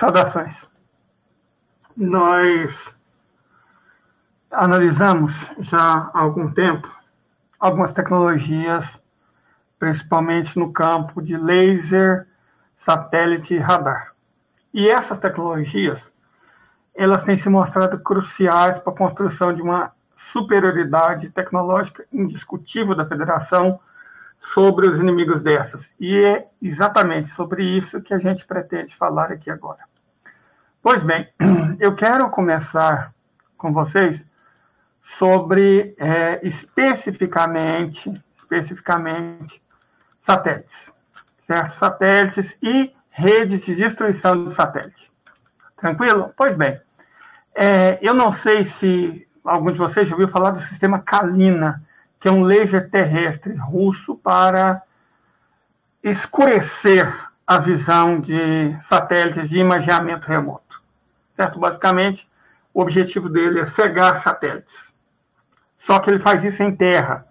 Saudações. Nós analisamos já há algum tempo algumas tecnologias, principalmente no campo de laser, satélite e radar. E essas tecnologias, elas têm se mostrado cruciais para a construção de uma superioridade tecnológica indiscutível da Federação sobre os inimigos dessas. E é exatamente sobre isso que a gente pretende falar aqui agora. Pois bem, eu quero começar com vocês sobre especificamente satélites, certo? Satélites e redes de destruição de satélite. Tranquilo? Pois bem, eu não sei se algum de vocês já ouviu falar do sistema Kalina, que é um laser terrestre russo para escurecer a visão de satélites de imageamento remoto. Certo? Basicamente, o objetivo dele é cegar satélites. Só que ele faz isso em terra.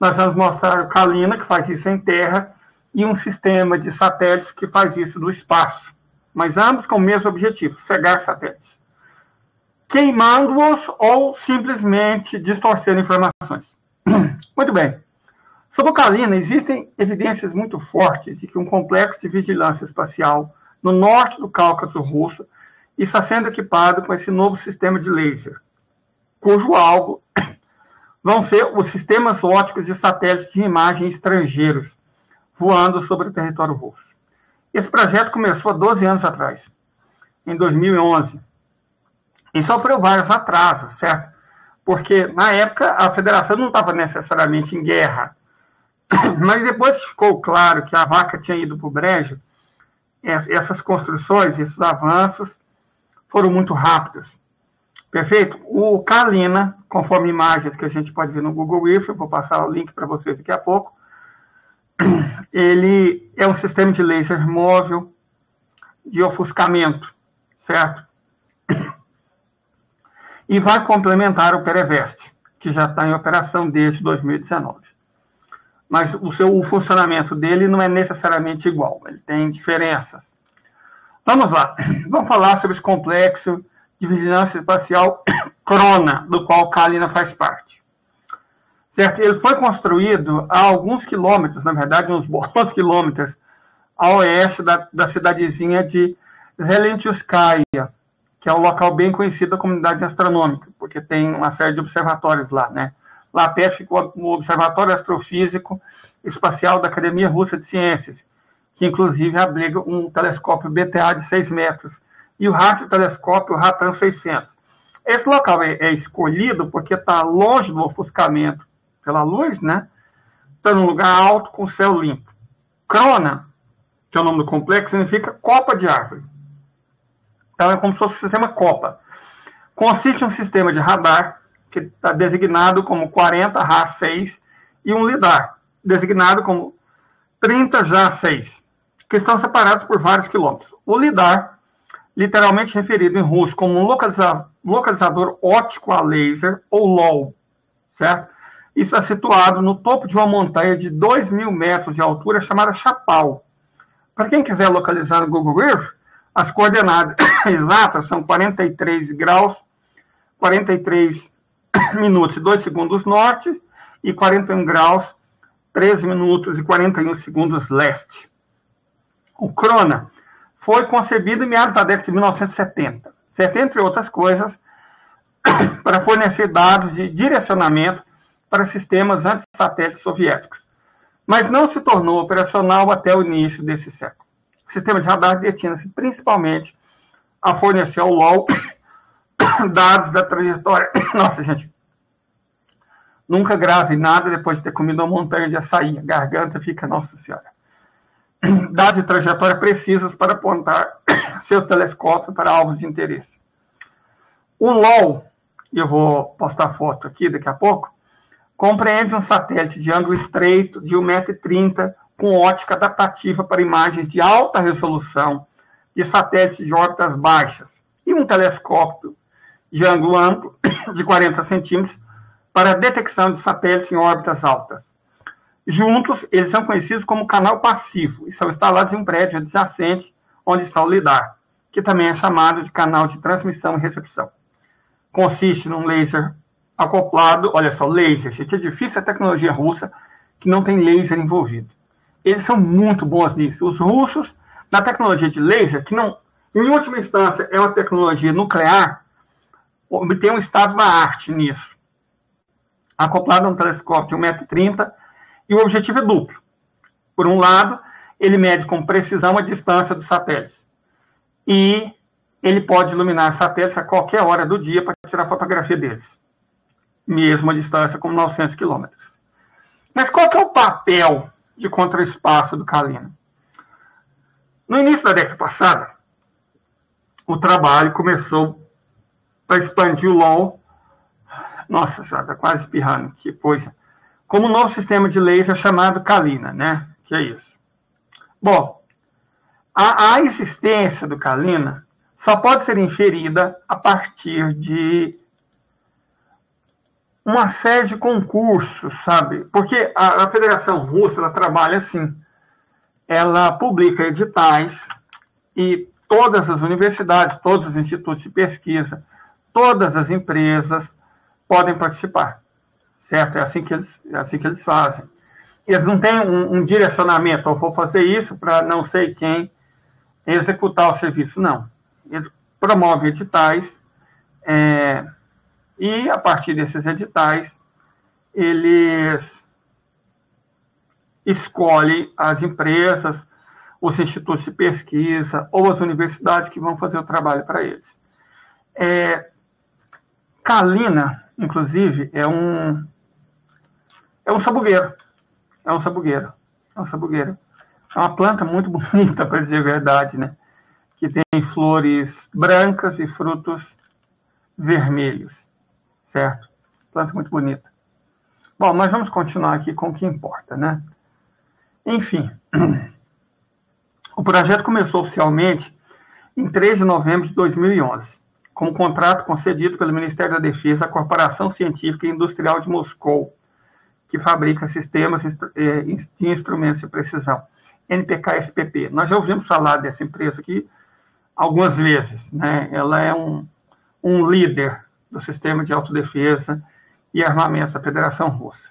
Nós vamos mostrar o Kalina, que faz isso em terra, e um sistema de satélites que faz isso do espaço. Mas ambos com o mesmo objetivo, cegar satélites. Queimando-os ou simplesmente distorcendo informações. Muito bem. Sobre o Kalina, existem evidências muito fortes de que um complexo de vigilância espacial no norte do Cáucaso russo está sendo equipado com esse novo sistema de laser, cujo alvo vão ser os sistemas ópticos de satélites de imagem estrangeiros voando sobre o território russo. Esse projeto começou há 12 anos atrás, em 2011, e sofreu vários atrasos, certo? Porque, na época, a Federação não estava necessariamente em guerra. Mas depois que ficou claro que a vaca tinha ido para o brejo, essas construções, esses avanços, foram muito rápidos. Perfeito? O Kalina, conforme imagens que a gente pode ver no Google Earth, eu vou passar o link para vocês daqui a pouco, ele é um sistema de laser móvel de ofuscamento, certo? E vai complementar o Perevest, que já está em operação desde 2019. Mas o funcionamento dele não é necessariamente igual, ele tem diferenças. Vamos lá, vamos falar sobre esse complexo de vigilância espacial Krona, do qual o Kalina faz parte. Certo? Ele foi construído a alguns quilômetros, na verdade, uns bons quilômetros, a oeste da cidadezinha de Zelentyuskaya, que é um local bem conhecido da comunidade astronômica, porque tem uma série de observatórios lá, né? Lá perto fica o Observatório Astrofísico Espacial da Academia Russa de Ciências, que inclusive abriga um telescópio BTA de 6 metros, e o radiotelescópio Ratan 600. Esse local é escolhido porque está longe do ofuscamento pela luz, né? Está num lugar alto com céu limpo. Krona, que é o nome do complexo, significa copa de árvore. Então é como se fosse um sistema copa. Consiste em um sistema de radar, que está designado como 40 RA6, e um lidar, designado como 30 JA6, que estão separados por vários quilômetros. O lidar, literalmente referido em russo como um localizador óptico a laser, ou LOL, certo? Está situado no topo de uma montanha de 2.000 metros de altura, chamada Chapal. Para quem quiser localizar no Google Earth, as coordenadas exatas são 43 graus, 43 minutos e 2 segundos norte e 41 graus, 13 minutos e 41 segundos leste. O Krona foi concebido em meados da década de 1970, entre outras coisas, para fornecer dados de direcionamento para sistemas antissatélites soviéticos, mas não se tornou operacional até o início desse século. O sistema de radar destina-se principalmente a fornecer ao LOL dados da trajetória. Nossa, gente, nunca grave nada depois de ter comido uma montanha de açaí. A garganta fica, nossa senhora. Dados de trajetória precisos para apontar seus telescópios para alvos de interesse. O LOL, e eu vou postar foto aqui daqui a pouco, compreende um satélite de ângulo estreito de 1,30 m com ótica adaptativa para imagens de alta resolução de satélites de órbitas baixas e um telescópio de ângulo amplo de 40 centímetros para a detecção de satélites em órbitas altas. Juntos, eles são conhecidos como canal passivo e são instalados em um prédio adjacente onde está o lidar. que também é chamado de canal de transmissão e recepção. Consiste num laser acoplado, olha só, laser, gente, é difícil a tecnologia russa que não tem laser envolvido. Eles são muito bons nisso. Os russos, na tecnologia de laser, que não, em última instância, é uma tecnologia nuclear, obtém um estado da arte nisso. Acoplado a um telescópio de 1,30 m, e o objetivo é duplo. Por um lado, ele mede com precisão a distância dos satélites. E ele pode iluminar satélites a qualquer hora do dia para tirar fotografia deles. Mesmo a distância como 900 km. Mas qual que é o papel de contraespaço do Kalina? No início da década passada, o trabalho começou a expandir o LOL. Nossa, já está quase espirrando, que coisa. Como um novo sistema de laser chamado Kalina, né? Que é isso. Bom, a existência do Kalina só pode ser inferida a partir de uma série de concursos, sabe? Porque a Federação Russa, ela trabalha assim. Ela publica editais e todas as universidades, todos os institutos de pesquisa, todas as empresas podem participar, certo? É assim que eles fazem. Eles não têm um direcionamento, eu vou fazer isso para não sei quem executar o serviço, não. Eles promovem editais e, a partir desses editais, eles escolhem as empresas, os institutos de pesquisa ou as universidades que vão fazer o trabalho para eles. Kalina, inclusive, é um sabugueiro. É uma planta muito bonita, para dizer a verdade, né? Que tem flores brancas e frutos vermelhos, certo? Planta muito bonita. Bom, mas vamos continuar aqui com o que importa, né? Enfim, o projeto começou oficialmente em 3 de novembro de 2011, com um contrato concedido pelo Ministério da Defesa à Corporação Científica e Industrial de Moscou, que fabrica sistemas e instrumentos de precisão, NPK-SPP. Nós já ouvimos falar dessa empresa aqui algumas vezes, né? Ela é um líder do sistema de autodefesa e armamentos da Federação Russa.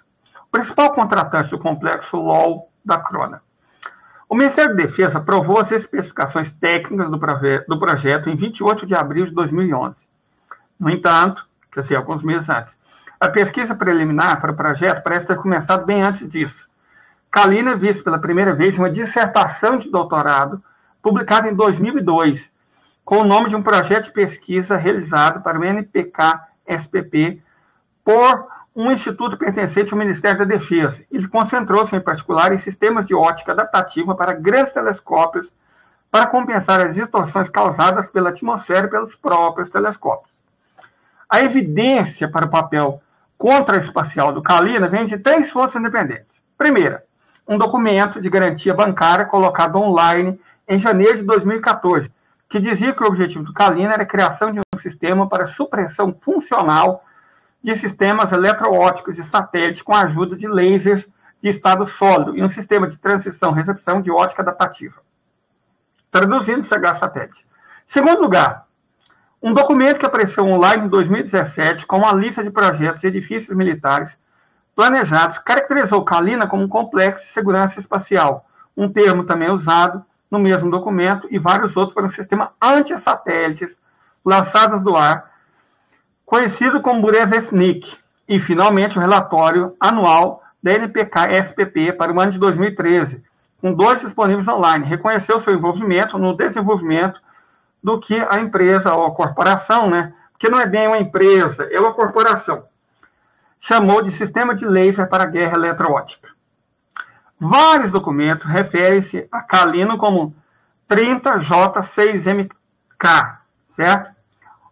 O principal contratante do complexo LOL da Krona. O Ministério da Defesa aprovou as especificações técnicas do projeto em 28 de abril de 2011. No entanto, quer dizer, alguns meses antes, a pesquisa preliminar para o projeto parece ter começado bem antes disso. Kalina é visto pela primeira vez em uma dissertação de doutorado publicada em 2002, com o nome de um projeto de pesquisa realizado para o NPK-SPP por um instituto pertencente ao Ministério da Defesa. Ele concentrou-se, em particular, em sistemas de ótica adaptativa para grandes telescópios para compensar as distorções causadas pela atmosfera e pelos próprios telescópios. A evidência para o papel contraespacial do Kalina vem de 3 fontes independentes. Primeira, um documento de garantia bancária colocado online em janeiro de 2014, que dizia que o objetivo do Kalina era a criação de um sistema para supressão funcional de sistemas eletroópticos de satélite com a ajuda de lasers de estado sólido e um sistema de transição e recepção de ótica adaptativa. Traduzindo, CH satélite. Segundo lugar, um documento que apareceu online em 2017 com uma lista de projetos de edifícios militares planejados caracterizou Kalina como um complexo de segurança espacial, um termo também usado no mesmo documento, e vários outros para um sistema anti-satélites lançados do ar, conhecido como Burevestnik, e, finalmente, o relatório anual da NPK-SPP para o ano de 2013, com 2 disponíveis online. Reconheceu seu envolvimento no desenvolvimento do que a empresa ou a corporação, né? Porque não é bem uma empresa, é uma corporação, chamou de sistema de laser para a guerra eletroótica. Vários documentos referem-se a Kalina como 30J6MK, certo?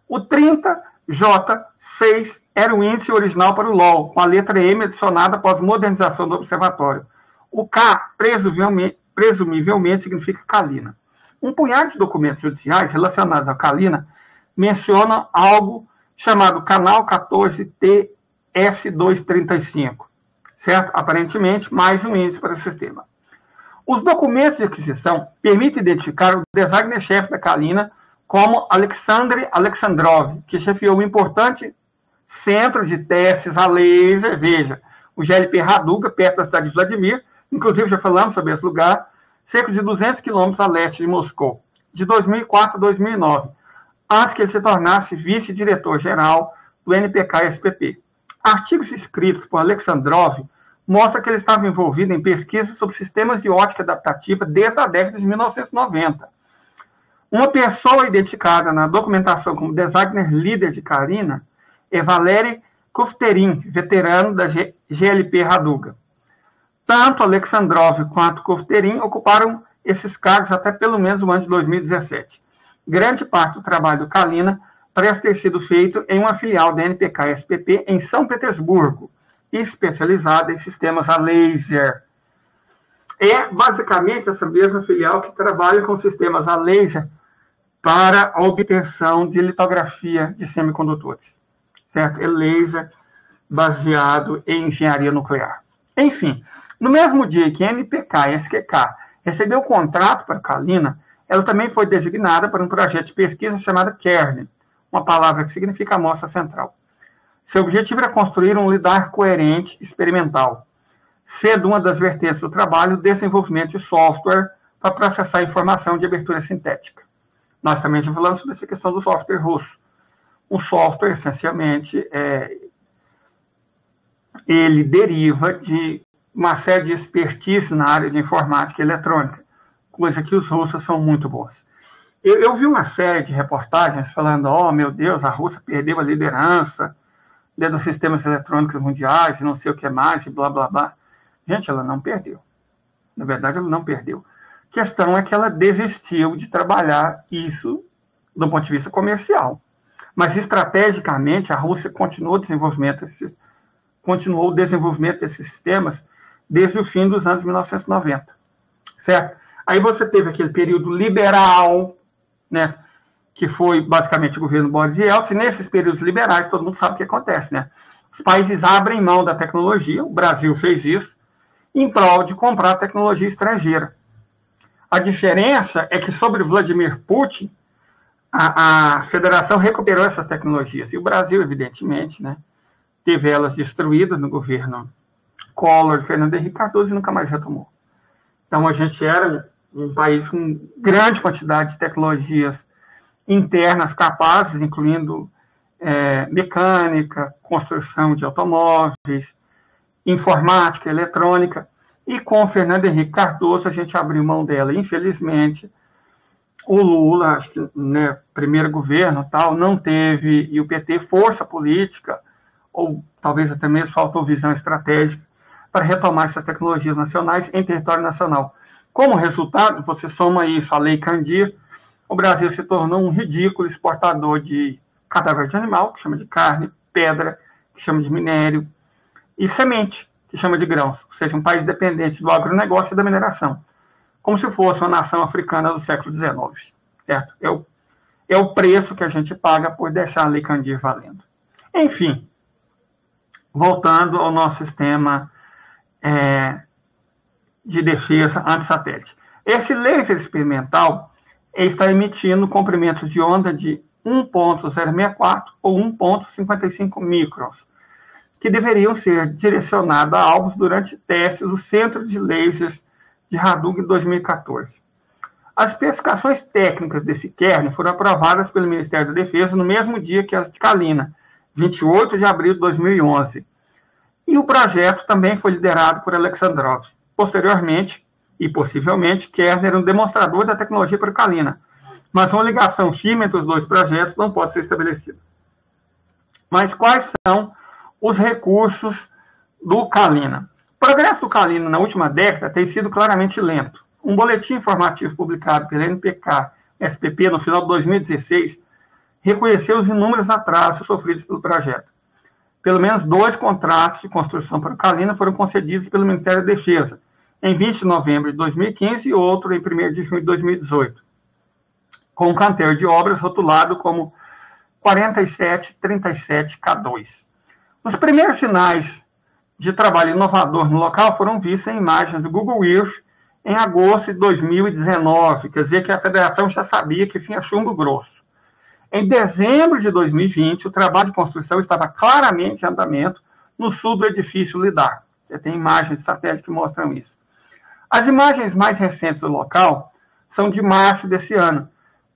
O 30J6 era o índice original para o LOL, com a letra M adicionada após modernização do observatório. O K, presumivelmente, significa Kalina. Um punhado de documentos judiciais relacionados a Kalina menciona algo chamado Canal 14TS235, certo? Aparentemente, mais um índice para o sistema. Os documentos de aquisição permitem identificar o designer-chefe da Kalina como Alexandre Alexandrov, que chefiou um importante centro de testes a laser, veja, o GLP Raduga, perto da cidade de Vladimir, inclusive já falamos sobre esse lugar, cerca de 200 quilômetros a leste de Moscou, de 2004 a 2009, antes que ele se tornasse vice-diretor-geral do NPK-SPP. Artigos escritos por Alexandrov mostram que ele estava envolvido em pesquisas sobre sistemas de ótica adaptativa desde a década de 1990. Uma pessoa identificada na documentação como designer líder de Karina é Valery Kufterin, veterano da GLP Raduga. Tanto Alexandrov quanto Kufterin ocuparam esses cargos até pelo menos o ano de 2017. Grande parte do trabalho do Kalina parece ter sido feito em uma filial da NPK-SPP em São Petersburgo, especializada em sistemas a laser. É basicamente essa mesma filial que trabalha com sistemas a laser para a obtenção de litografia de semicondutores. Certo? É laser baseado em engenharia nuclear. Enfim, no mesmo dia que a NPK e SQK recebeu o contrato para a Kalina, ela também foi designada para um projeto de pesquisa chamado Kern, uma palavra que significa amostra central. Seu objetivo era construir um lidar coerente experimental, sendo uma das vertentes do trabalho o desenvolvimento de software para processar informação de abertura sintética. Nós também já falamos sobre essa questão do software russo. O software, essencialmente, ele deriva de uma série de expertise na área de informática e eletrônica, coisa que os russos são muito bons. Eu vi uma série de reportagens falando, oh, meu Deus, a Rússia perdeu a liderança dos sistemas eletrônicos mundiais, e não sei o que mais, e blá, blá, blá. Gente, ela não perdeu. Na verdade, ela não perdeu. A questão é que ela desistiu de trabalhar isso do ponto de vista comercial. Mas, estrategicamente, a Rússia continuou o desenvolvimento desses sistemas desde o fim dos anos 1990. Certo? Aí você teve aquele período liberal, né, que foi basicamente o governo Boris Yeltsin. Nesses períodos liberais, todo mundo sabe o que acontece, né? Os países abrem mão da tecnologia, o Brasil fez isso, em prol de comprar tecnologia estrangeira. A diferença é que, sobre Vladimir Putin, a federação recuperou essas tecnologias. E o Brasil, evidentemente, né, teve elas destruídas no governo Collor, Fernando Henrique Cardoso, e nunca mais retomou. Então, a gente era um país com grande quantidade de tecnologias internas capazes, incluindo mecânica, construção de automóveis, informática, eletrônica, e com o Fernando Henrique Cardoso a gente abriu mão dela. Infelizmente, o Lula, acho que né, primeiro governo, tal, não teve, e o PT, força política, ou talvez até mesmo faltou visão estratégica, para retomar essas tecnologias nacionais em território nacional. Como resultado, você soma isso à Lei Candir, o Brasil se tornou um ridículo exportador de cadáver de animal, que chama de carne, pedra, que chama de minério, e semente, que chama de grãos, ou seja, um país dependente do agronegócio e da mineração, como se fosse uma nação africana do século XIX. Certo? É o preço que a gente paga por deixar a Lei Candir valendo. Enfim, voltando ao nosso sistema de defesa anti-satélite. Esse laser experimental está emitindo comprimentos de onda de 1.064 ou 1.55 microns, que deveriam ser direcionados a alvos durante testes do Centro de Lasers de Raduga em 2014. As especificações técnicas desse kernel foram aprovadas pelo Ministério da Defesa no mesmo dia que as de Kalina, 28 de abril de 2011. E o projeto também foi liderado por Alexandrov. Posteriormente, e possivelmente, Kern era um demonstrador da tecnologia para Kalina, mas uma ligação firme entre os dois projetos não pode ser estabelecida. Mas quais são os recursos do Kalina? O progresso do Kalina na última década tem sido claramente lento. Um boletim informativo publicado pela NPK-SPP no final de 2016 reconheceu os inúmeros atrasos sofridos pelo projeto. Pelo menos 2 contratos de construção para o Kalina foram concedidos pelo Ministério da Defesa, em 20 de novembro de 2015 e outro em 1º de junho de 2018, com um canteiro de obras rotulado como 4737K2. Os primeiros sinais de trabalho inovador no local foram vistos em imagens do Google Earth em agosto de 2019, quer dizer que a federação já sabia que tinha chumbo grosso. Em dezembro de 2020, o trabalho de construção estava claramente em andamento no sul do edifício Lidar. Tem imagens de satélite que mostram isso. As imagens mais recentes do local são de março desse ano,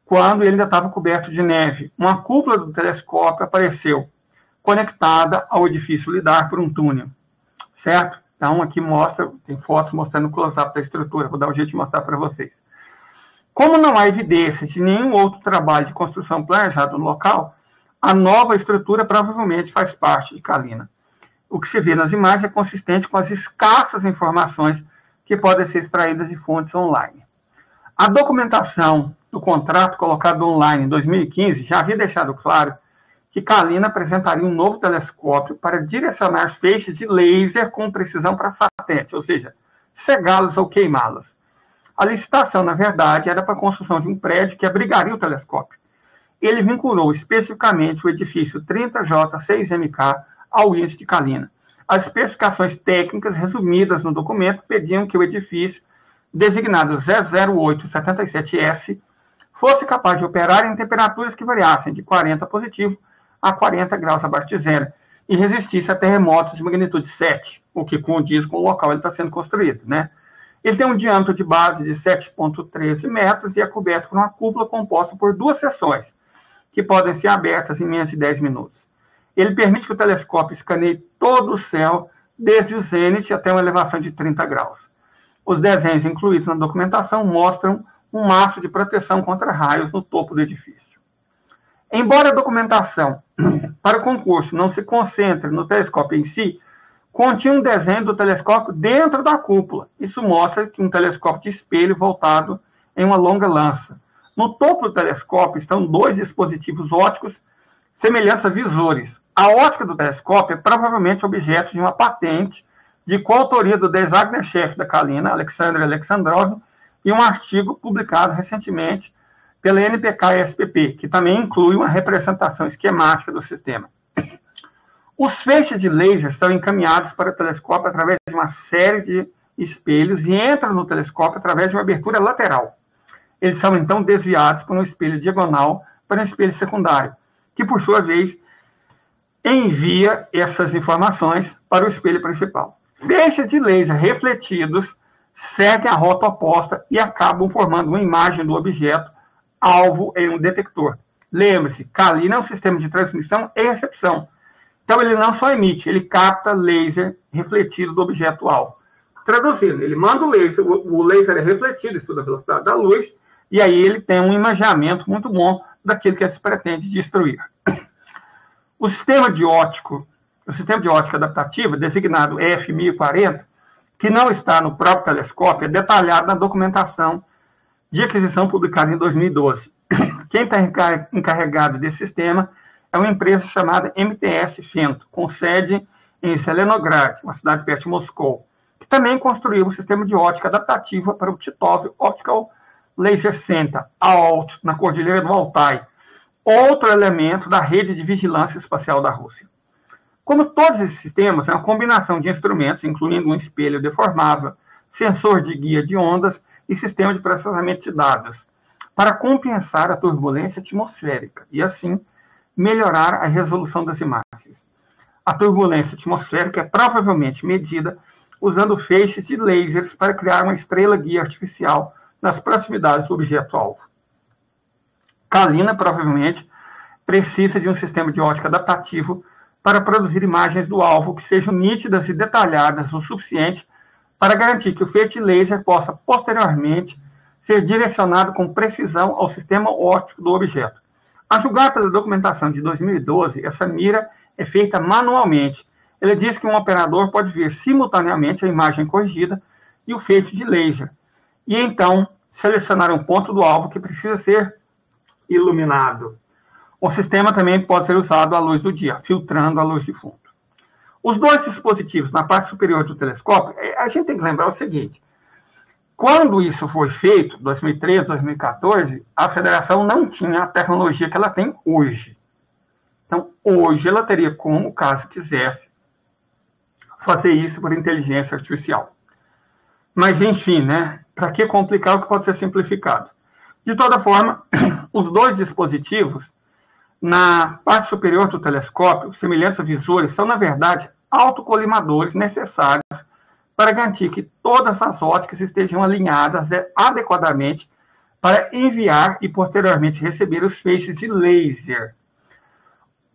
quando ele ainda estava coberto de neve. Uma cúpula do telescópio apareceu conectada ao edifício Lidar por um túnel, certo? Então, aqui mostra, tem fotos mostrando o close-up da estrutura. Vou dar um jeito de mostrar para vocês. Como não há evidência de nenhum outro trabalho de construção planejado no local, a nova estrutura provavelmente faz parte de Kalina. O que se vê nas imagens é consistente com as escassas informações que podem ser extraídas de fontes online. A documentação do contrato colocado online em 2015 já havia deixado claro que Kalina apresentaria um novo telescópio para direcionar feixes de laser com precisão para satélite, ou seja, cegá-los ou queimá-los. A licitação, na verdade, era para a construção de um prédio que abrigaria o telescópio. Ele vinculou especificamente o edifício 30J6MK ao índice de Kalina. As especificações técnicas resumidas no documento pediam que o edifício, designado 00877S, fosse capaz de operar em temperaturas que variassem de 40 positivo a 40 graus abaixo de zero e resistisse a terremotos de magnitude 7, o que condiz com o local ele está sendo construído, né? Ele tem um diâmetro de base de 7,13 metros e é coberto por uma cúpula composta por 2 seções, que podem ser abertas em menos de 10 minutos. Ele permite que o telescópio escaneie todo o céu, desde o zênite até uma elevação de 30 graus. Os desenhos incluídos na documentação mostram um mastro de proteção contra raios no topo do edifício. Embora a documentação para o concurso não se concentre no telescópio em si, continha um desenho do telescópio dentro da cúpula. Isso mostra que um telescópio de espelho voltado em uma longa lança. No topo do telescópio estão 2 dispositivos ópticos semelhantes a visores. A ótica do telescópio é provavelmente objeto de uma patente de coautoria do designer-chefe da Kalina, Alexander Alexandrov, e um artigo publicado recentemente pela NPK-SPP, que também inclui uma representação esquemática do sistema. Os feixes de laser estão encaminhados para o telescópio através de uma série de espelhos e entram no telescópio através de uma abertura lateral. Eles são, então, desviados por um espelho diagonal para um espelho secundário, que, por sua vez, envia essas informações para o espelho principal. Feixes de laser refletidos seguem a rota oposta e acabam formando uma imagem do objeto alvo em um detector. Lembre-se, Kalina é um sistema de transmissão e recepção. Então, ele não só emite, ele capta laser refletido do objeto alvo. Traduzindo, ele manda o laser é refletido, estuda a velocidade da luz, e aí ele tem um imaginamento muito bom daquilo que se pretende destruir. O sistema de ótica adaptativa, designado F1040, que não está no próprio telescópio, é detalhado na documentação de aquisição publicada em 2012. Quem está encarregado desse sistema é uma empresa chamada MTS Fento, com sede em Zelenograd, uma cidade perto de Moscou, que também construiu um sistema de ótica adaptativa para o Titov Optical Laser Center, AOLT, na Cordilheira do Altai, outro elemento da rede de vigilância espacial da Rússia. Como todos esses sistemas, é uma combinação de instrumentos, incluindo um espelho deformável, sensor de guia de ondas e sistema de processamento de dados, para compensar a turbulência atmosférica e, assim, melhorar a resolução das imagens. A turbulência atmosférica é provavelmente medida usando feixes de lasers para criar uma estrela guia artificial nas proximidades do objeto-alvo. Kalina provavelmente precisa de um sistema de ótica adaptativo para produzir imagens do alvo que sejam nítidas e detalhadas o suficiente para garantir que o feixe laser possa posteriormente ser direcionado com precisão ao sistema óptico do objeto. A julgar pela documentação de 2012, essa mira é feita manualmente. Ele diz que um operador pode ver simultaneamente a imagem corrigida e o feixe de laser, e então selecionar um ponto do alvo que precisa ser iluminado. O sistema também pode ser usado à luz do dia, filtrando a luz de fundo. Os 2 dispositivos na parte superior do telescópio, a gente tem que lembrar o seguinte: quando isso foi feito, 2013, 2014, a Federação não tinha a tecnologia que ela tem hoje. Então, hoje ela teria como, caso quisesse, fazer isso por inteligência artificial. Mas, enfim, né? Para que complicar o que pode ser simplificado? De toda forma, os dois dispositivos, na parte superior do telescópio, semelhantes a visores, são, na verdade, autocolimadores necessários para garantir que todas as óticas estejam alinhadas adequadamente para enviar e, posteriormente, receber os feixes de laser.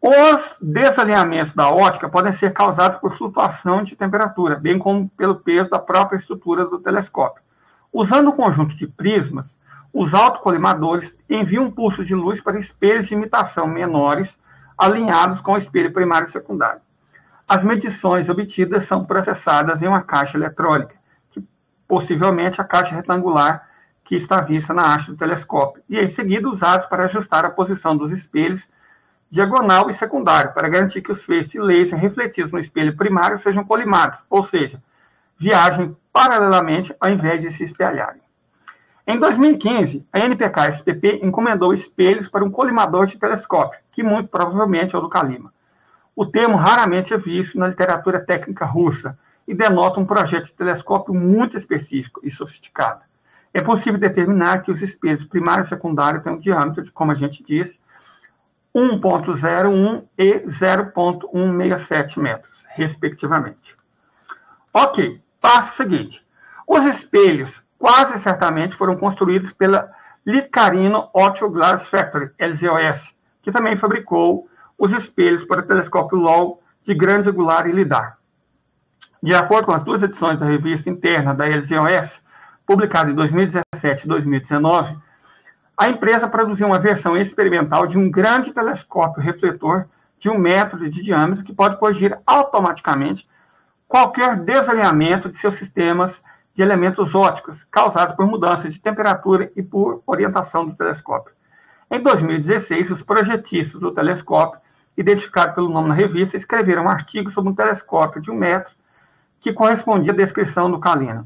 Os desalinhamentos da ótica podem ser causados por flutuação de temperatura, bem como pelo peso da própria estrutura do telescópio. Usando um conjunto de prismas, os autocolimadores enviam um pulso de luz para espelhos de imitação menores, alinhados com o espelho primário e secundário. As medições obtidas são processadas em uma caixa eletrônica, que possivelmente a caixa retangular que está à vista na haste do telescópio, e em seguida usados para ajustar a posição dos espelhos diagonal e secundário, para garantir que os feixes de laser refletidos no espelho primário sejam colimados, ou seja, viajem paralelamente ao invés de se espelharem. Em 2015, a NPK-SPP encomendou espelhos para um colimador de telescópio, que muito provavelmente é o do Kalima. O termo raramente é visto na literatura técnica russa e denota um projeto de telescópio muito específico e sofisticado. É possível determinar que os espelhos primário e secundário têm um diâmetro de, como a gente disse, 1,01 e 0,167 metros, respectivamente. Ok, passo seguinte. Os espelhos quase certamente foram construídos pela Litcarino Optical Glass Factory, LGOS, que também fabricou os espelhos para o telescópio LOW de grande angular e lidar. De acordo com as duas edições da revista interna da LGOS, publicada em 2017 e 2019, a empresa produziu uma versão experimental de um grande telescópio refletor de 1 metro de diâmetro que pode corrigir automaticamente qualquer desalinhamento de seus sistemas de elementos ópticos causados por mudança de temperatura e por orientação do telescópio. Em 2016, os projetistas do telescópio, identificados pelo nome na revista, escreveram um artigo sobre um telescópio de 1 metro que correspondia à descrição do Kalina.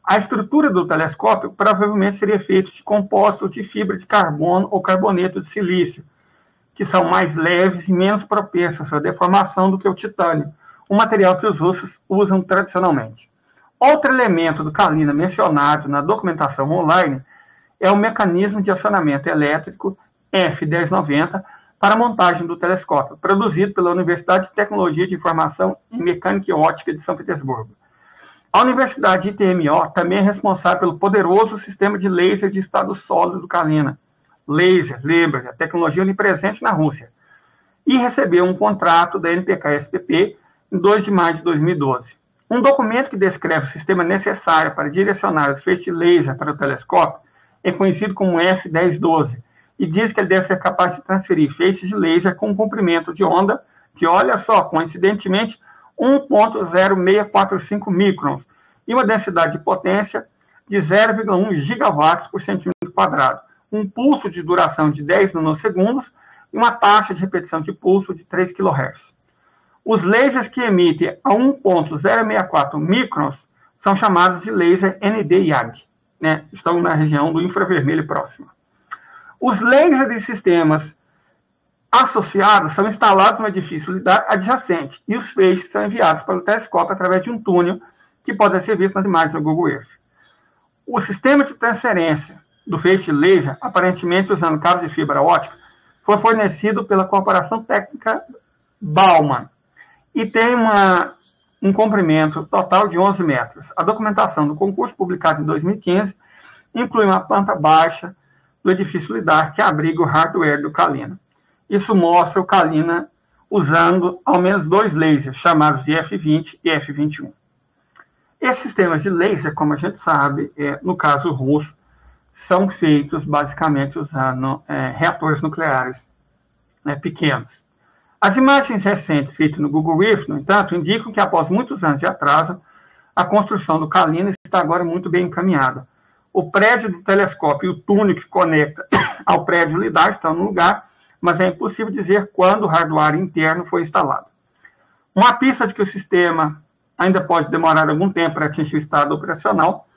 A estrutura do telescópio provavelmente seria feita de compostos de fibra de carbono ou carboneto de silício, que são mais leves e menos propensos à deformação do que o titânio, um material que os russos usam tradicionalmente. Outro elemento do Kalina mencionado na documentação online é o mecanismo de acionamento elétrico F1090 para a montagem do telescópio, produzido pela Universidade de Tecnologia de Informação em Mecânica e Ótica de São Petersburgo. A Universidade ITMO também é responsável pelo poderoso sistema de laser de estado sólido do Kalina. Laser, lembra, a tecnologia onipresente na Rússia. E recebeu um contrato da NPK-SPP em 2 de maio de 2012. Um documento que descreve o sistema necessário para direcionar os feixes de laser para o telescópio é conhecido como F1012 e diz que ele deve ser capaz de transferir feixes de laser com um comprimento de onda de, olha só, coincidentemente, 1,0645 microns e uma densidade de potência de 0,1 gigawatts por centímetro quadrado, um pulso de duração de 10 nanosegundos e uma taxa de repetição de pulso de 3 kHz. Os lasers que emitem a 1,064 microns são chamados de laser ND-YAG, né? Estão na região do infravermelho próximo. Os lasers de sistemas associados são instalados no edifício lidar adjacente e os feixes são enviados para o telescópio através de um túnel que pode ser visto nas imagens do Google Earth. O sistema de transferência do feixe laser, aparentemente usando cabos de fibra ótica, foi fornecido pela Corporação Técnica Baumann e tem um comprimento total de 11 metros. A documentação do concurso, publicado em 2015, inclui uma planta baixa do edifício lidar que abriga o hardware do Kalina. Isso mostra o Kalina usando ao menos 2 lasers, chamados de F20 e F21. Esses sistemas de laser, como a gente sabe, no caso russo, são feitos basicamente usando reatores nucleares pequenos. As imagens recentes feitas no Google Earth, no entanto, indicam que após muitos anos de atraso, a construção do Kalina está agora muito bem encaminhada. O prédio do telescópio e o túnel que conecta ao prédio lidar estão no lugar, mas é impossível dizer quando o hardware interno foi instalado. Uma pista de que o sistema ainda pode demorar algum tempo para atingir o estado operacional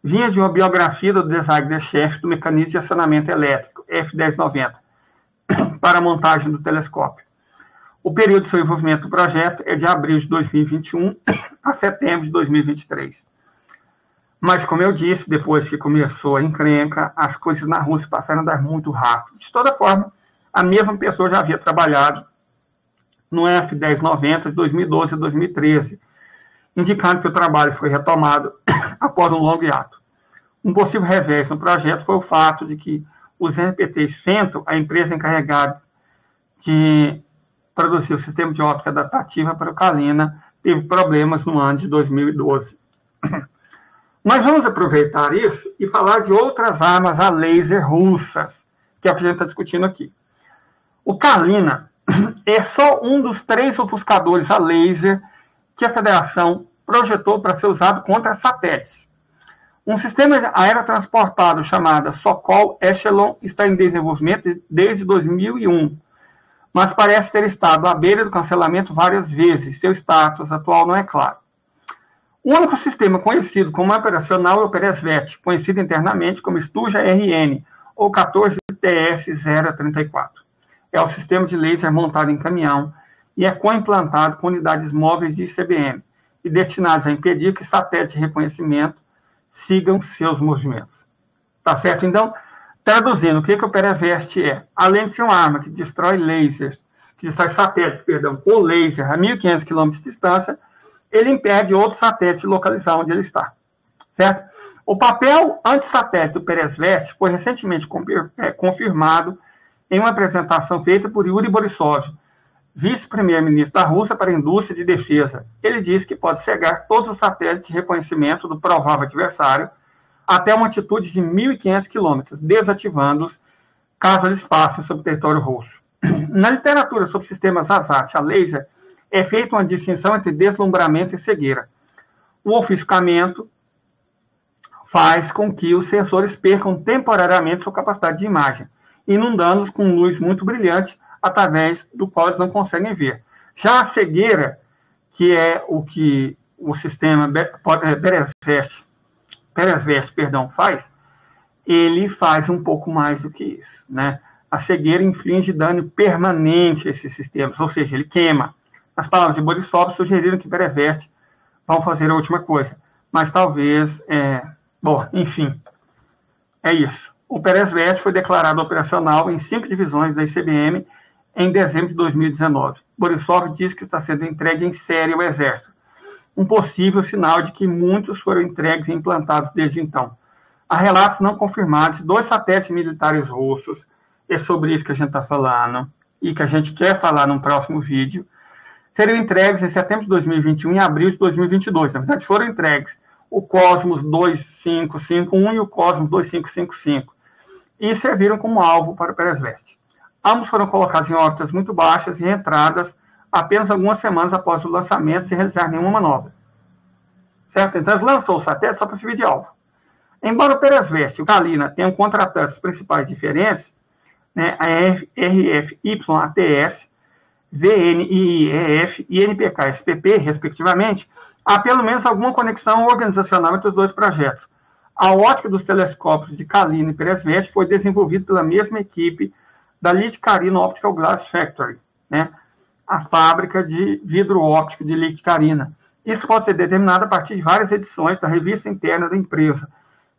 vinha de uma biografia do designer-chefe do mecanismo de acionamento elétrico, F1090, para a montagem do telescópio. O período de seu envolvimento do projeto é de abril de 2021 a setembro de 2023. Mas, como eu disse, depois que começou a encrenca, as coisas na Rússia passaram a andar muito rápido. De toda forma, a mesma pessoa já havia trabalhado no F-1090 de 2012 a 2013, indicando que o trabalho foi retomado após um longo hiato. Um possível revés no projeto foi o fato de que os NPTs Fento, a empresa encarregada de produzir o sistema de óptica adaptativa para o Kalina, teve problemas no ano de 2012. Mas vamos aproveitar isso e falar de outras armas a laser russas, que é o que a gente está discutindo aqui. O Kalina é só um dos 3 ofuscadores a laser que a Federação projetou para ser usado contra satélites. Um sistema aerotransportado chamado Sokol Echelon está em desenvolvimento desde 2001, mas parece ter estado à beira do cancelamento várias vezes. Seu status atual não é claro. O único sistema conhecido como operacional é o Peresvet, conhecido internamente como Stuja RN, ou 14TS-034. É o sistema de laser montado em caminhão e é co-implantado com unidades móveis de ICBM e destinados a impedir que satélites de reconhecimento sigam seus movimentos. Tá certo? Então, traduzindo, o que o Peresvet é? Além de ser uma arma que destrói satélites, com laser a 1.500 km de distância, ele impede outros satélites de localizar onde ele está. Certo? O papel antissatélite do Peresvet foi recentemente confirmado em uma apresentação feita por Yuri Borisov, vice-primeiro-ministro da Rússia para a Indústria de Defesa. Ele disse que pode cegar todos os satélites de reconhecimento do provável adversário até uma altitude de 1.500 km, desativando-os caso eles passem sobre o território russo. Na literatura sobre sistemas ASAT a laser, é feita uma distinção entre deslumbramento e cegueira. O ofuscamento faz com que os sensores percam temporariamente sua capacidade de imagem, inundando-os com luz muito brilhante, através do qual eles não conseguem ver. Já a cegueira, que é o que o sistema Peresvet faz, ele faz um pouco mais do que isso, né? A cegueira inflige dano permanente a esses sistemas, ou seja, ele queima. As palavras de Borisov sugeriram que Peresvet vão fazer a última coisa, mas talvez, enfim, é isso. O Peresvet foi declarado operacional em 5 divisões da ICBM em dezembro de 2019. Borisov diz que está sendo entregue em série ao Exército, um possível sinal de que muitos foram entregues e implantados desde então. Há relatos não confirmados de 2 satélites militares russos, é sobre isso que a gente está falando, e que a gente quer falar num próximo vídeo, seriam entregues em setembro de 2021 e abril de 2022. Na verdade, foram entregues o Cosmos 2551 e o Cosmos 2555, e serviram como alvo para o Peresvet. Ambos foram colocados em órbitas muito baixas e entradas apenas algumas semanas após o lançamento, sem realizar nenhuma manobra. Certo? Então, eles lançou o satélite só para servir de alvo. Embora o Peresvet e o Kalina tenham contratantes principais diferentes, né, a RFYATS, VNIEF e NPK-SPP, respectivamente, há pelo menos alguma conexão organizacional entre os dois projetos. A ótica dos telescópios de Kalina e Peresvet foi desenvolvida pela mesma equipe da Litcarina Optical Glass Factory, né, a fábrica de vidro óptico de Litcarina. Isso pode ser determinado a partir de várias edições da revista interna da empresa,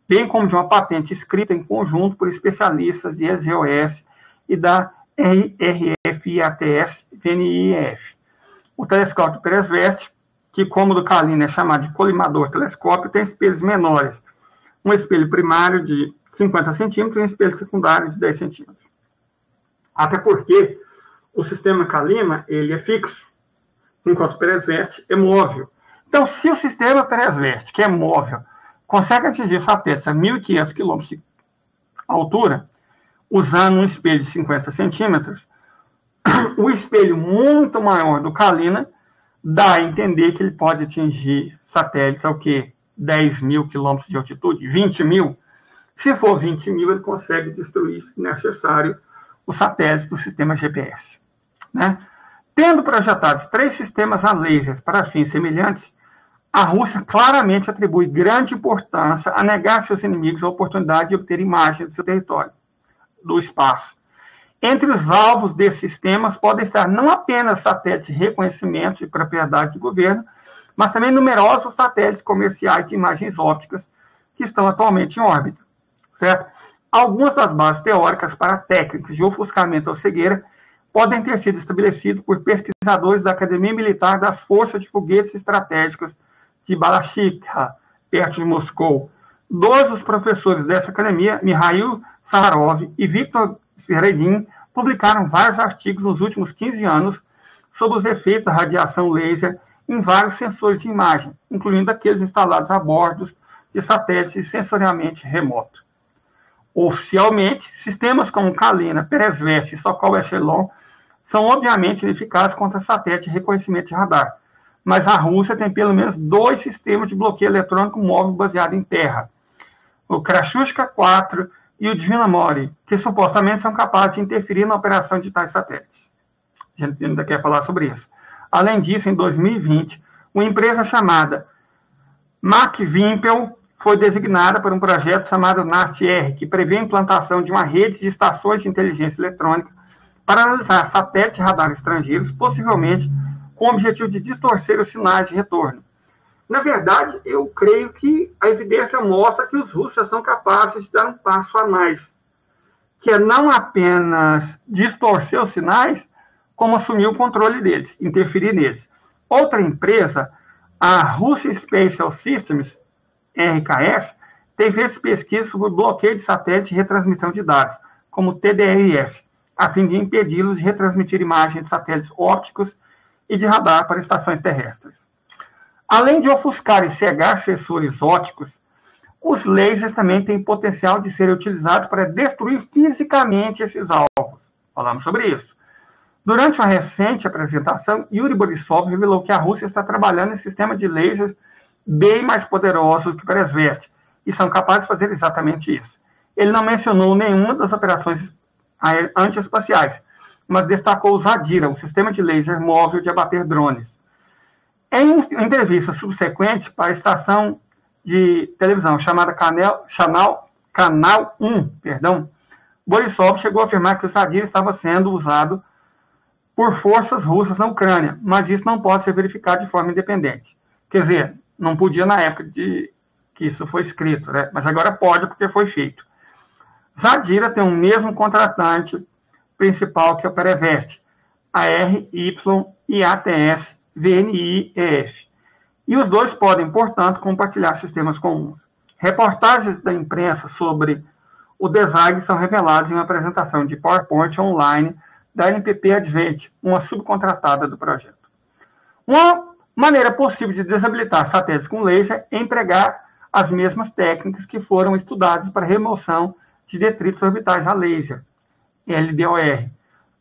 bem como de uma patente escrita em conjunto por especialistas de EZOS e da RFIATS-VNIEF. O telescópio Peresvet, que como o do Kalina é chamado de colimador telescópio, tem espelhos menores. Um espelho primário de 50 centímetros e um espelho secundário de 10 centímetros. Até porque o sistema Kalina ele é fixo, enquanto o Peresvet é móvel. Então, se o sistema Peresvet, que é móvel, consegue atingir satélites a 1.500 km de altura, usando um espelho de 50 centímetros, o espelho muito maior do Kalina dá a entender que ele pode atingir satélites ao quê? 10.000 km de altitude? 20.000? Se for 20.000, ele consegue destruir, se necessário, os satélites do sistema GPS. Né? Tendo projetados 3 sistemas a lasers para fins semelhantes, a Rússia claramente atribui grande importância a negar a seus inimigos a oportunidade de obter imagens do seu território, do espaço. Entre os alvos desses sistemas podem estar não apenas satélites de reconhecimento de propriedade do governo, mas também numerosos satélites comerciais de imagens ópticas, que estão atualmente em órbita, certo? Algumas das bases teóricas para técnicas de ofuscamento ou cegueira podem ter sido estabelecidas por pesquisadores da Academia Militar das Forças de Foguetes Estratégicos de Balashikha, perto de Moscou. Dois dos professores dessa academia, Mikhail Sakharov e Viktor Seredin, publicaram vários artigos nos últimos 15 anos sobre os efeitos da radiação laser em vários sensores de imagem, incluindo aqueles instalados a bordo de satélites sensorialmente remotos. Oficialmente, sistemas como Kalina, Peresvest e Sokol Echelon são obviamente ineficazes contra satélites de reconhecimento de radar, mas a Rússia tem pelo menos 2 sistemas de bloqueio eletrônico móvel baseado em terra, o Krashushka-4 e o Dvinamori, que supostamente são capazes de interferir na operação de tais satélites. A gente ainda quer falar sobre isso. Além disso, em 2020, uma empresa chamada McVimpel foi designada por um projeto chamado NAST-R, que prevê a implantação de uma rede de estações de inteligência eletrônica para analisar satélites e radares estrangeiros, possivelmente com o objetivo de distorcer os sinais de retorno. Na verdade, eu creio que a evidência mostra que os russos são capazes de dar um passo a mais, que é não apenas distorcer os sinais, como assumir o controle deles, interferir neles. Outra empresa, a Russian Spatial Systems, RKS, tem feito pesquisas sobre o bloqueio de satélite e retransmissão de dados, como TDRS, a fim de impedi-los de retransmitir imagens de satélites ópticos e de radar para estações terrestres. Além de ofuscar e cegar sensores ópticos, os lasers também têm potencial de serem utilizados para destruir fisicamente esses alvos. Falamos sobre isso. Durante uma recente apresentação, Yuri Borisov revelou que a Rússia está trabalhando em sistemas de lasers bem mais poderosos que o Peresvest e são capazes de fazer exatamente isso. Ele não mencionou nenhuma das operações antiespaciais, mas destacou o Zadira, um sistema de laser móvel de abater drones. Em entrevista subsequente para a estação de televisão chamada Canal 1, Borisov chegou a afirmar que o Zadira estava sendo usado por forças russas na Ucrânia, mas isso não pode ser verificado de forma independente. Quer dizer, não podia na época de que isso foi escrito, né? Mas agora pode porque foi feito. Zadira tem o mesmo contratante principal que a Peresvest, a RYIATS-VNIEF. E os dois podem, portanto, compartilhar sistemas comuns. Reportagens da imprensa sobre o design são reveladas em uma apresentação de PowerPoint online da NPP Advent, uma subcontratada do projeto. Uma maneira possível de desabilitar satélites com laser é empregar as mesmas técnicas que foram estudadas para remoção de detritos orbitais a laser, LDOR.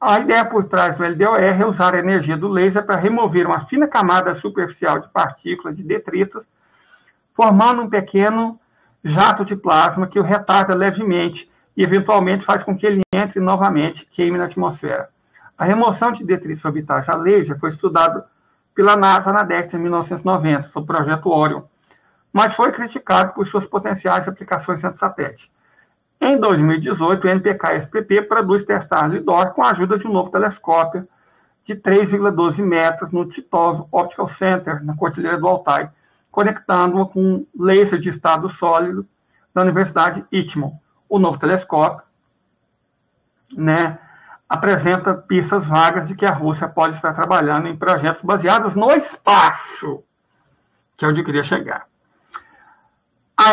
A ideia por trás do LDOR é usar a energia do laser para remover uma fina camada superficial de partículas de detritos, formando um pequeno jato de plasma que o retarda levemente e, eventualmente, faz com que ele entre novamente, queime na atmosfera. A remoção de detritos orbitais a laser foi estudada pela NASA na década de 1990, sob o projeto Orion, mas foi criticado por suas potenciais aplicações anti-satélite. Em 2018, o NPK-SPP produz testar LIDAR com a ajuda de um novo telescópio de 3,12 metros no Titov Optical Center, na Cordilheira do Altai, conectando-o com um laser de estado sólido da Universidade Itmon. O novo telescópio, apresenta pistas vagas de que a Rússia pode estar trabalhando em projetos baseados no espaço, que é onde eu queria chegar. A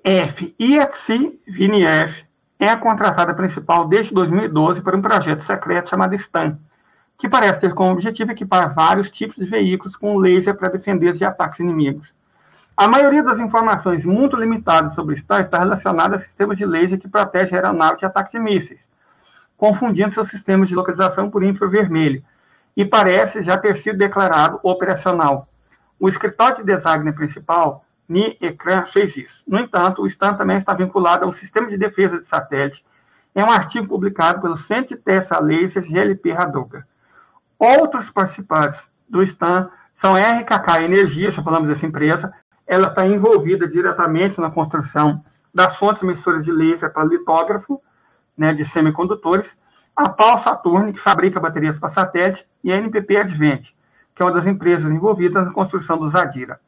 RFIATS-VNIEF é a contratada principal desde 2012 para um projeto secreto chamado STAN, que parece ter como objetivo equipar vários tipos de veículos com laser para defender-se de ataques inimigos. A maioria das informações muito limitadas sobre STAN está relacionada a sistemas de laser que protegem a aeronave de ataques de mísseis, confundindo seus sistemas de localização por infravermelho, e parece já ter sido declarado operacional. O escritório de design principal, NIECRAN, fez isso. No entanto, o STAN também está vinculado a um sistema de defesa de satélite, em um artigo publicado pelo Centro de Testes a Laser GLP Radoga. Outros participantes do STAN são a RKK Energia, já falamos dessa empresa, ela está envolvida diretamente na construção das fontes emissoras de laser para litógrafo, de semicondutores, a PAL Saturn, que fabrica baterias para satélite, e a NPP Advent, que é uma das empresas envolvidas na construção do Zadira.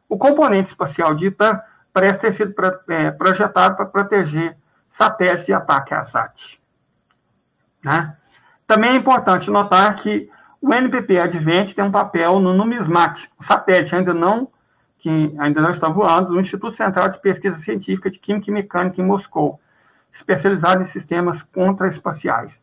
O componente espacial de ITAN parece ter sido projetado para proteger satélites de ataque ASAT. Né? Também é importante notar que o NPP Advent tem um papel no NumisMAT, o satélite que ainda não está voando, do Instituto Central de Pesquisa Científica de Química e Mecânica em Moscou, especializado em sistemas contraespaciais.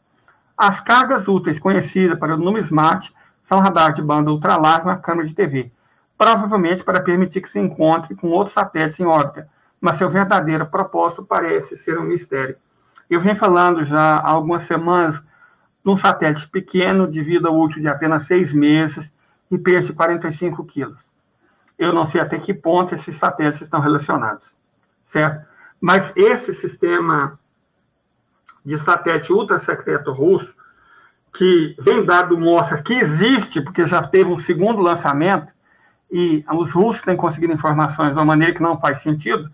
As cargas úteis conhecidas para o NumisMAT são radar de banda ultralarga e uma câmera de TV, provavelmente para permitir que se encontre com outros satélites em órbita, mas seu verdadeiro propósito parece ser um mistério. Eu venho falando já há algumas semanas de um satélite pequeno, de vida útil de apenas 6 meses e peso de 45 quilos. Eu não sei até que ponto esses satélites estão relacionados, certo? Mas esse sistema de satélite ultra-secreto russo, que vem dado mostras que existe, porque já teve um segundo lançamento, e os russos têm conseguido informações de uma maneira que não faz sentido,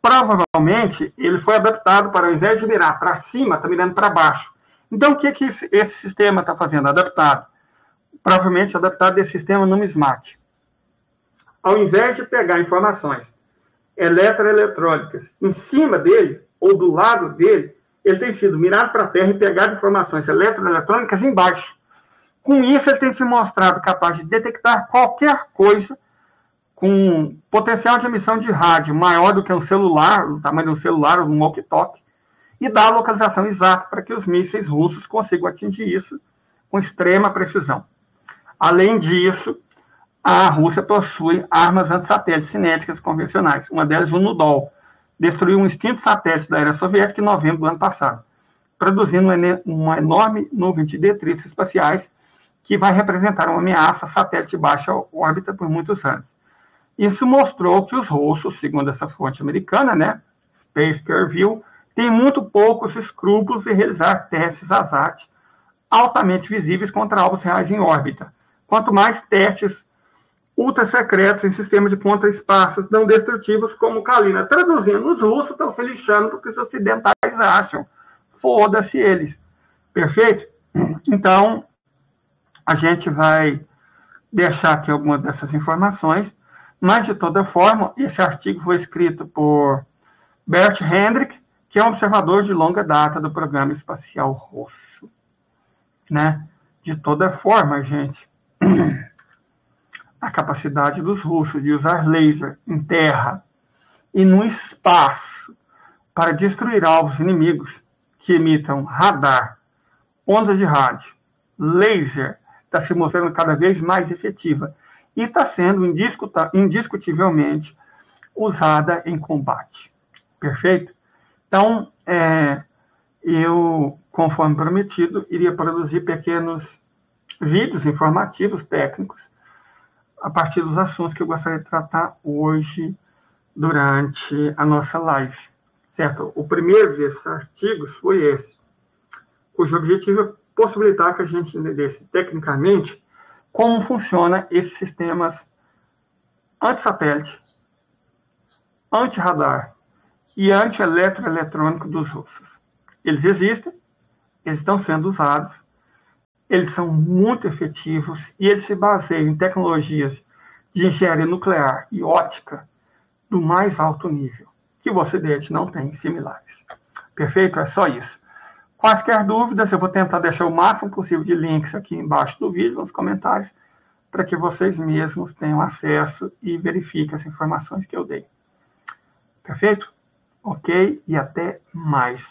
provavelmente ele foi adaptado para, ao invés de mirar para cima, está mirando para baixo. Então, o que esse sistema está fazendo? Adaptado. Provavelmente adaptado desse sistema NumisMAT. Ao invés de pegar informações eletroeletrônicas em cima dele, ou do lado dele, ele tem sido mirado para a Terra e pegado informações eletroeletrônicas embaixo. Com isso, ele tem se mostrado capaz de detectar qualquer coisa com potencial de emissão de rádio maior do que um celular, o tamanho de um celular ou de um walkie-talkie, e dar a localização exata para que os mísseis russos consigam atingir isso com extrema precisão. Além disso, a Rússia possui armas anti-satélites cinéticas convencionais. Uma delas, o Nudol, destruiu um extinto satélite da era soviética em novembro do ano passado, produzindo uma enorme nuvem de detritos espaciais que vai representar uma ameaça a satélite de baixa órbita por muitos anos. Isso mostrou que os russos, segundo essa fonte americana, né, Space Peer Review, têm muito poucos escrúpulos em realizar testes ASAT altamente visíveis contra alvos reais em órbita. Quanto mais testes ultra-secretos em sistemas de contra-espaços não destrutivos como Kalina. Traduzindo, os russos estão se lixando porque os ocidentais acham. Foda-se eles. Perfeito? Então, a gente vai deixar aqui algumas dessas informações, mas, de toda forma, esse artigo foi escrito por Bert Hendrik, que é um observador de longa data do programa espacial russo. Né? De toda forma, gente, a capacidade dos russos de usar laser em terra e no espaço para destruir alvos inimigos que emitam radar, ondas de rádio, laser, está se mostrando cada vez mais efetiva e está sendo indiscutivelmente usada em combate. Perfeito? Então, eu, conforme prometido, iria produzir pequenos vídeos informativos técnicos a partir dos assuntos que eu gostaria de tratar hoje durante a nossa live. Certo? O primeiro desses artigos foi esse, cujo objetivo é possibilitar que a gente entendesse tecnicamente como funciona esses sistemas anti-satélite, anti-radar e anti-eletroeletrônico dos russos. Eles existem, eles estão sendo usados, eles são muito efetivos e eles se baseiam em tecnologias de engenharia nuclear e óptica do mais alto nível, que o Ocidente não tem similares. Perfeito? É só isso. Quaisquer dúvidas, eu vou tentar deixar o máximo possível de links aqui embaixo do vídeo, nos comentários, para que vocês mesmos tenham acesso e verifiquem as informações que eu dei. Perfeito? Ok? E até mais.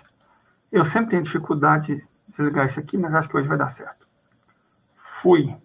Eu sempre tenho dificuldade de desligar isso aqui, mas acho que hoje vai dar certo. Fui.